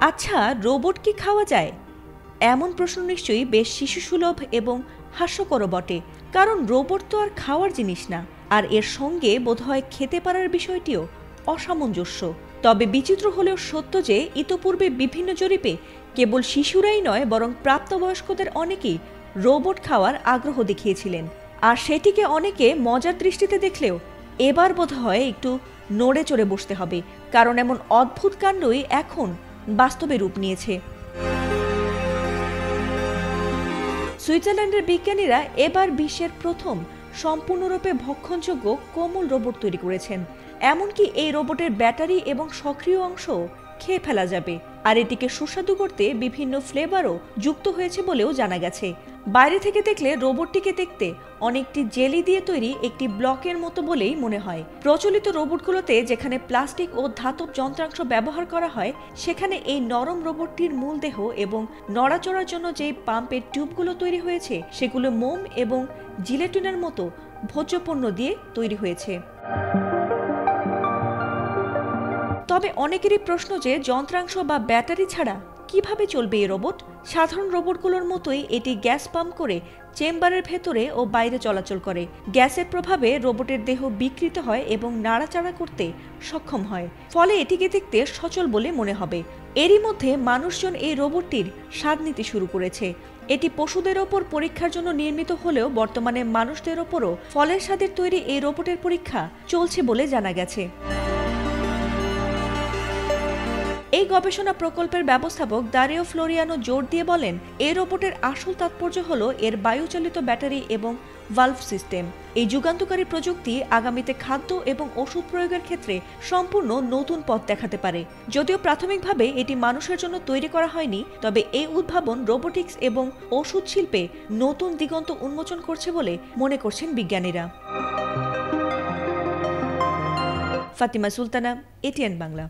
আচ্ছা, রোবট কি খাওয়া যায়? এমন প্রশ্ন নিশ্চয়ই বেশ শিশুসুলভ এবং হাস্যকর বটে, কারণ রোবট তো আর খাওয়ার জিনিস না, আর এর সঙ্গে বোধহয় খেতে পারার বিষয়টিও অসামঞ্জস্য। তবে বিচিত্র হলেও সত্য যে ইতোপূর্বে বিভিন্ন জরিপে কেবল শিশুরাই নয় বরং প্রাপ্তবয়স্কদের অনেকেই রোবট খাওয়ার আগ্রহ দেখিয়েছিলেন, আর সেটিকে অনেকে মজার দৃষ্টিতে দেখলেও এবার বোধহয় একটু নড়ে চড়ে বসতে হবে, কারণ এমন অদ্ভুত কাণ্ডই এখন বাস্তবে রূপ নিয়েছে। সুইজারল্যান্ডের বিজ্ঞানীরা এবার বিশ্বের প্রথম সম্পূর্ণরূপে ভক্ষণযোগ্য কোমল রোবট তৈরি করেছেন। এমনকি এই রোবটের ব্যাটারি এবং সক্রিয় অংশ খেয়ে ফেলা যাবে, আর এটিকে সুস্বাদু করতে বিভিন্ন ফ্লেভারও যুক্ত হয়েছে বলেও জানা গেছে। বাইরে থেকে দেখলে রোবটটিকে দেখতে অনেকটি জেলি দিয়ে তৈরি একটি ব্লকের মতো বলেই মনে হয়। প্রচলিত রোবটগুলোতে যেখানে প্লাস্টিক ও ধাতব যন্ত্রাংশ ব্যবহার করা হয়, সেখানে এই নরম রোবটটির মূল দেহ এবং নড়াচড়ার জন্য যে পাম্পের টিউবগুলো তৈরি হয়েছে সেগুলো মোম এবং জিলেটিনের মতো ভোজ্যপণ্য দিয়ে তৈরি হয়েছে। তবে অনেকেরই প্রশ্ন যে যন্ত্রাংশ বা ব্যাটারি ছাড়া কিভাবে চলবে এই রোবট? সাধারণ রোবটগুলোর মতোই এটি গ্যাস পাম্প করে চেম্বারের ভেতরে ও বাইরে চলাচল করে। গ্যাসের প্রভাবে রোবটের দেহ বিকৃত হয় এবং নাড়াচাড়া করতে সক্ষম হয়, ফলে এটিকে দেখতে সচল বলে মনে হবে। এরই মধ্যে মানুষজন এই রোবটটির স্বাদ নিতে শুরু করেছে। এটি পশুদের ওপর পরীক্ষার জন্য নির্মিত হলেও বর্তমানে মানুষদের ওপরও ফলের স্বাদের তৈরি এই রোবটের পরীক্ষা চলছে বলে জানা গেছে। এই গবেষণা প্রকল্পের ব্যবস্থাপক দারিও ফ্লোরিয়ানো জোর দিয়ে বলেন, এই রোবটের আসল তাৎপর্য হল এর বায়ুচালিত ব্যাটারি এবং ভালভ সিস্টেম। এই যুগান্তকারী প্রযুক্তি আগামীতে খাদ্য এবং ওষুধ প্রয়োগের ক্ষেত্রে সম্পূর্ণ নতুন পথ দেখাতে পারে। যদিও প্রাথমিকভাবে এটি মানুষের জন্য তৈরি করা হয়নি, তবে এই উদ্ভাবন রোবোটিক্স এবং ওষুধ শিল্পে নতুন দিগন্ত উন্মোচন করছে বলে মনে করছেন বিজ্ঞানীরা। ফাতিমা সুলতানা, এটিএন বাংলা।